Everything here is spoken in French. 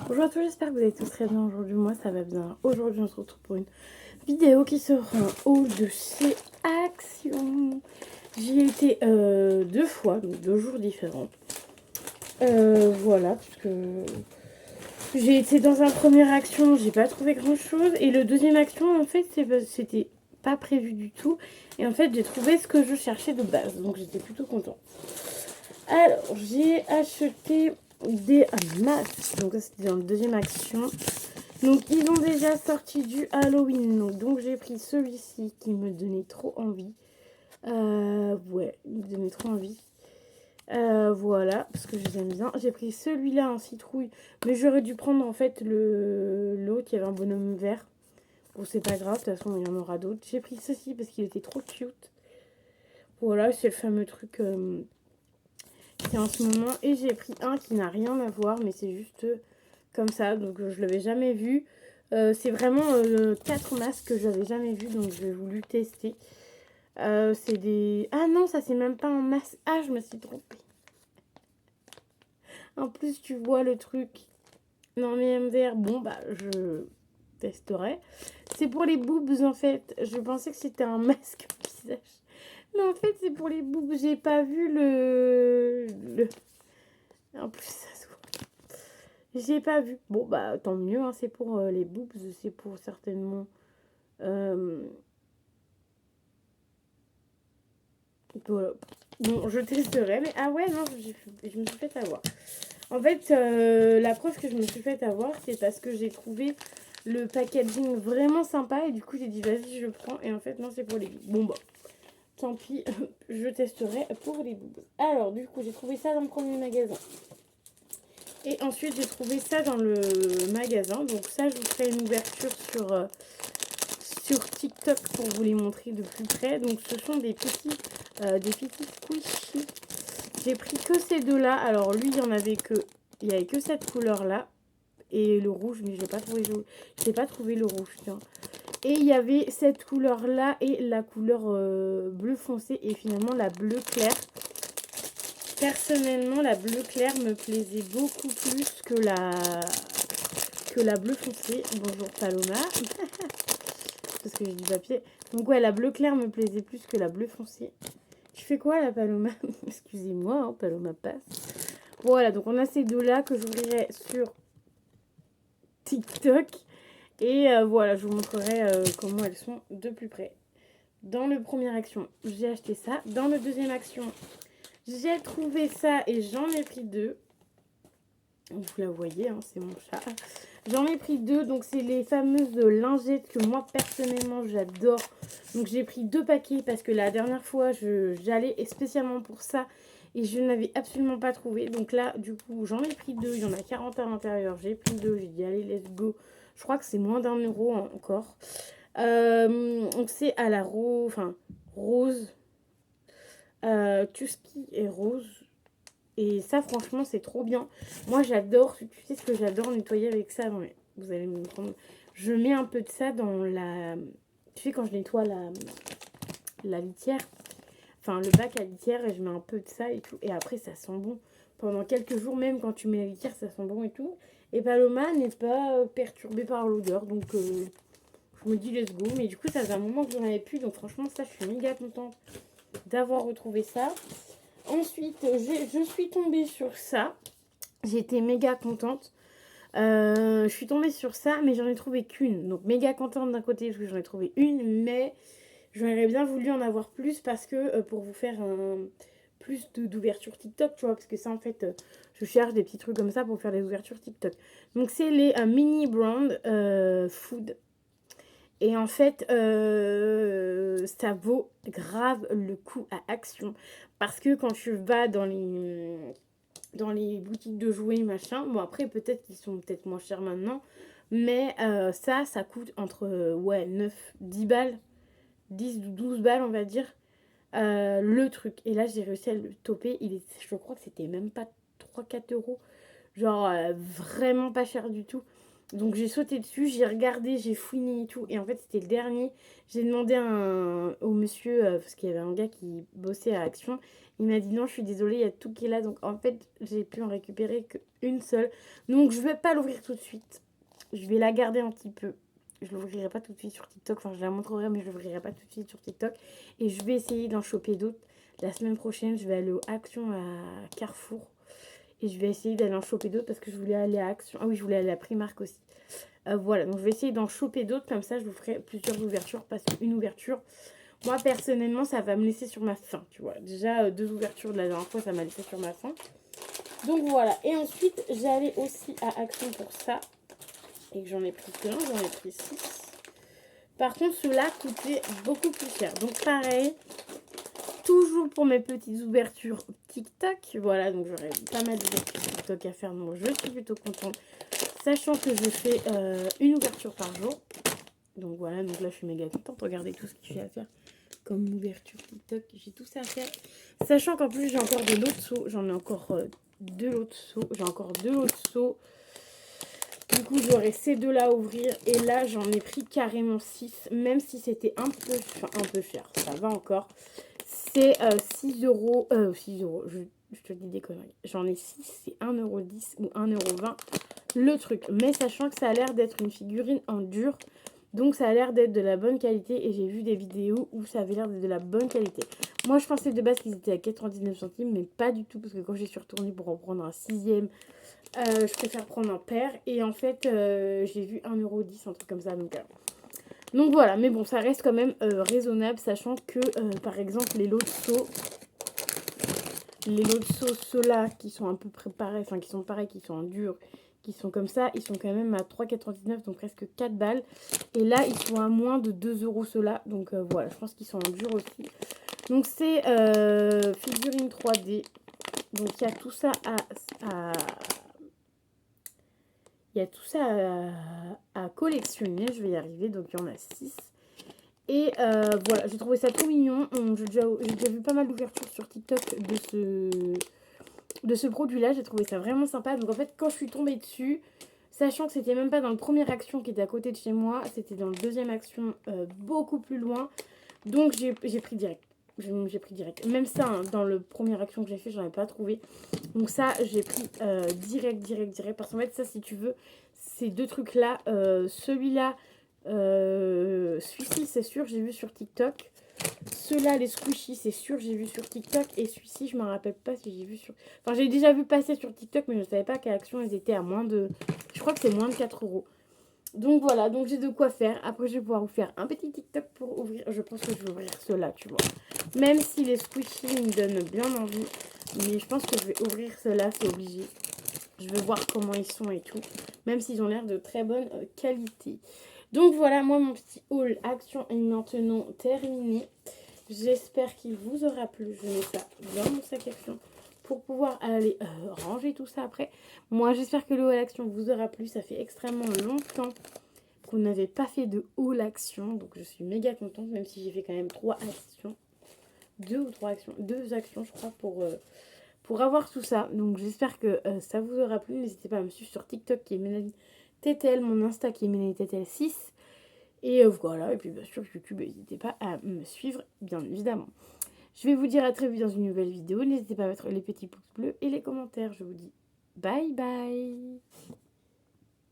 Bonjour à tous, j'espère que vous allez tous très bien aujourd'hui. Moi, ça va bien. Aujourd'hui, on se retrouve pour une vidéo qui sera un haul de chez Action. J'y ai été deux fois, donc 2 jours différents. Voilà, parce que j'ai été dans un premier Action, j'ai pas trouvé grand chose. Et le deuxième Action, en fait, c'était pas prévu du tout. Et en fait, j'ai trouvé ce que je cherchais de base, donc j'étais plutôt contente. Alors, j'ai acheté des masques. Donc, ça, c'était dans le deuxième Action. Donc, ils ont déjà sorti du Halloween. Donc j'ai pris celui-ci qui me donnait trop envie. Ouais, il me donnait trop envie. Voilà, parce que je les aime bien. J'ai pris celui-là en citrouille. Mais j'aurais dû prendre en fait l'autre qui avait un bonhomme vert. Bon, c'est pas grave, de toute façon, il y en aura d'autres. J'ai pris ceci parce qu'il était trop cute. Voilà, c'est le fameux truc qui est en ce moment. Et j'ai pris un qui n'a rien à voir, mais c'est juste comme ça. Donc je l'avais jamais vu. C'est vraiment 4 masques que j'avais jamais vu, donc j'ai voulu tester. C'est des... Ah non, ça c'est même pas un masque. Ah, je me suis trompée. En plus, tu vois le truc. Non mais MDR, bon bah je testerai. C'est pour les boobs en fait. Je pensais que c'était un masque visage. Mais en fait, c'est pour les boobs. J'ai pas vu le... En plus, ça se voit. J'ai pas vu. Bon bah tant mieux, hein. C'est pour les boobs. C'est pour certainement... Voilà. Bon, je testerai, mais ah ouais, non, je me suis fait avoir. En fait, la preuve que je me suis fait avoir, c'est parce que j'ai trouvé le packaging vraiment sympa et du coup j'ai dit vas-y, je prends. Et en fait, non, c'est pour les boobs. Bon, bah, tant pis, je testerai pour les boobs. Alors, du coup, j'ai trouvé ça dans le premier magasin. Et ensuite, j'ai trouvé ça dans le magasin. Donc, ça, je vous ferai une ouverture sur TikTok pour vous les montrer de plus près. Donc, ce sont des petits squishy. J'ai pris que ces deux-là. Alors, lui, il y avait que cette couleur-là. Et le rouge, mais je n'ai pas trouvé le rouge, tiens. Et il y avait cette couleur-là et la couleur bleu foncé et finalement la bleu clair. Personnellement, la bleu clair me plaisait beaucoup plus que la bleu foncé. Bonjour Paloma. Parce que j'ai du papier. Donc ouais, la bleu clair me plaisait plus que la bleu foncé. Tu fais quoi la Paloma? Excusez-moi, hein, Paloma passe. Voilà, donc on a ces deux-là que j'ouvrirai sur TikTok. Et voilà, je vous montrerai comment elles sont de plus près. Dans le premier Action, j'ai acheté ça. Dans le deuxième Action, j'ai trouvé ça et j'en ai pris 2. Vous la voyez, hein, c'est mon chat. J'en ai pris 2, donc c'est les fameuses lingettes que moi personnellement j'adore. Donc j'ai pris 2 paquets parce que la dernière fois j'allais spécialement pour ça et je n'avais absolument pas trouvé. Donc là du coup j'en ai pris 2, il y en a 40 à l'intérieur. J'ai pris 2, j'ai dit allez let's go. Je crois que c'est moins d'1 € encore. Donc c'est à la rose, tout ce qui est rose. Et ça, franchement, c'est trop bien. Moi, j'adore, tu sais ce que j'adore nettoyer avec ça. Non, mais vous allez me prendre. Je mets un peu de ça dans la... Tu sais, quand je nettoie la litière, enfin, le bac à litière, et je mets un peu de ça et tout. Et après, ça sent bon. Pendant quelques jours, même quand tu mets la litière, ça sent bon et tout. Et Paloma n'est pas perturbée par l'odeur. Donc, je me dis let's go. Mais du coup, ça faisait un moment que j'en avais plus. Donc, franchement, ça, je suis méga contente d'avoir retrouvé ça. Ensuite, je suis tombée sur ça. J'étais méga contente. Je suis tombée sur ça, mais j'en ai trouvé qu'une. Donc méga contente d'un côté parce que j'en ai trouvé une, mais j'aurais bien voulu en avoir plus parce que pour vous faire plus d'ouverture TikTok, tu vois, parce que ça en fait, je cherche des petits trucs comme ça pour faire des ouvertures TikTok. Donc c'est les mini brand food. Et en fait, ça vaut grave le coup à Action. Parce que quand tu vas dans les boutiques de jouets, machin, bon après peut-être qu'ils sont peut-être moins chers maintenant, mais ça coûte entre 9, 10 balles, 10 ou 12 balles on va dire, le truc. Et là j'ai réussi à le toper, je crois que c'était même pas 3-4 euros, genre vraiment pas cher du tout. Donc j'ai sauté dessus, j'ai regardé, j'ai fouiné et tout. Et en fait c'était le dernier. J'ai demandé au monsieur, parce qu'il y avait un gars qui bossait à Action. Il m'a dit non, je suis désolée, il y a tout qui est là. Donc en fait, j'ai pu en récupérer qu'une seule. Donc je vais pas l'ouvrir tout de suite. Je vais la garder un petit peu. Je l'ouvrirai pas tout de suite sur TikTok. Enfin, je la montrerai, mais je l'ouvrirai pas tout de suite sur TikTok. Et je vais essayer d'en choper d'autres. La semaine prochaine, je vais aller au Action à Carrefour. Et je vais essayer d'aller en choper d'autres parce que je voulais aller à Action. Ah oui, je voulais aller à Primark aussi. Voilà, donc je vais essayer d'en choper d'autres. Comme ça, je vous ferai plusieurs ouvertures. Parce qu'une ouverture, moi, personnellement, ça va me laisser sur ma faim. Tu vois, déjà, 2 ouvertures de la dernière fois, ça m'a laissé sur ma faim. Donc voilà. Et ensuite, j'allais aussi à Action pour ça. Et que j'en ai pris plein, j'en ai pris 6. Par contre, ceux-là coûtaient beaucoup plus cher. Donc pareil, toujours pour mes petites ouvertures TikTok. Voilà, donc j'aurai pas mal d'ouvertures TikTok à faire. Donc je suis plutôt contente. Sachant que je fais une ouverture par jour. Donc voilà, donc là je suis méga contente. Regardez tout ce que j'ai à faire comme ouverture TikTok. J'ai tout ça à faire. Sachant qu'en plus j'ai encore de l'autre seau. J'en ai encore 2 lots de seaux. J'ai encore 2 lots de seaux. Du coup, j'aurai ces deux-là à ouvrir. Et là, j'en ai pris carrément 6. Même si c'était un peu cher. Ça va encore. C'est 6 euros. 6 euros. Je te dis des conneries. J'en ai 6. C'est 1,10 € ou 1,20 € le truc. Mais sachant que ça a l'air d'être une figurine en dur. Donc, ça a l'air d'être de la bonne qualité. Et j'ai vu des vidéos où ça avait l'air d'être de la bonne qualité. Moi, je pensais de base qu'ils étaient à 99 centimes. Mais pas du tout. Parce que quand j'y suis retournée pour en prendre un 6e... je préfère prendre un paire. Et en fait, j'ai vu 1,10 €, un truc comme ça. Donc voilà. Mais bon, ça reste quand même raisonnable. Sachant que, par exemple, les lots de seaux... Les lots de seaux, ceux-là, qui sont un peu préparés, enfin qui sont pareils, qui sont en dur, qui sont comme ça, ils sont quand même à 3,99 €, donc presque 4 balles. Et là, ils sont à moins de 2 € ceux-là. Donc voilà, je pense qu'ils sont en dur aussi. Donc c'est figurine 3D. Donc il y a tout ça il y a tout ça à collectionner. Je vais y arriver. Donc il y en a 6. Et voilà, j'ai trouvé ça trop mignon. J'ai déjà vu pas mal d'ouvertures sur TikTok de ce produit-là. J'ai trouvé ça vraiment sympa. Donc en fait, quand je suis tombée dessus, sachant que c'était même pas dans le premier Action qui était à côté de chez moi, c'était dans le deuxième Action beaucoup plus loin. Donc j'ai pris direct. J'ai pris direct. Même ça, hein, dans le premier Action que j'ai fait, j'en avais pas trouvé. Donc ça, j'ai pris direct. Parce qu'en fait, ça, si tu veux, ces deux trucs-là, celui-là, celui-ci, c'est sûr, j'ai vu sur TikTok. Ceux-là, les squishies, c'est sûr, j'ai vu sur TikTok. Et celui-ci, je me rappelle pas si j'ai vu sur... Enfin, j'ai déjà vu passer sur TikTok, mais je ne savais pas qu'à Action, ils étaient à moins de... Je crois que c'est moins de 4 €. Donc voilà, donc j'ai de quoi faire. Après, je vais pouvoir vous faire un petit TikTok pour ouvrir. Je pense que je vais ouvrir ceux-là, tu vois. Même si les squishies me donnent bien envie. Mais je pense que je vais ouvrir ceux-là, c'est obligé. Je vais voir comment ils sont et tout. Même s'ils ont l'air de très bonne qualité. Donc voilà, moi, mon petit haul Action est maintenant terminé. J'espère qu'il vous aura plu. Je mets ça dans mon sac Action pour pouvoir aller ranger tout ça après. Moi, j'espère que le haul Action vous aura plu. Ça fait extrêmement longtemps qu'on n'avait pas fait de haul Action. Donc, je suis méga contente, même si j'ai fait quand même 3 actions. 2 ou 3 actions. 2 actions, je crois, pour avoir tout ça. Donc, j'espère que ça vous aura plu. N'hésitez pas à me suivre sur TikTok qui est Mélanie TTL, mon Insta qui est Mélanie TTL 6. Et voilà, et puis bien sûr YouTube, n'hésitez pas à me suivre, bien évidemment. Je vais vous dire à très vite dans une nouvelle vidéo. N'hésitez pas à mettre les petits pouces bleus et les commentaires. Je vous dis bye bye.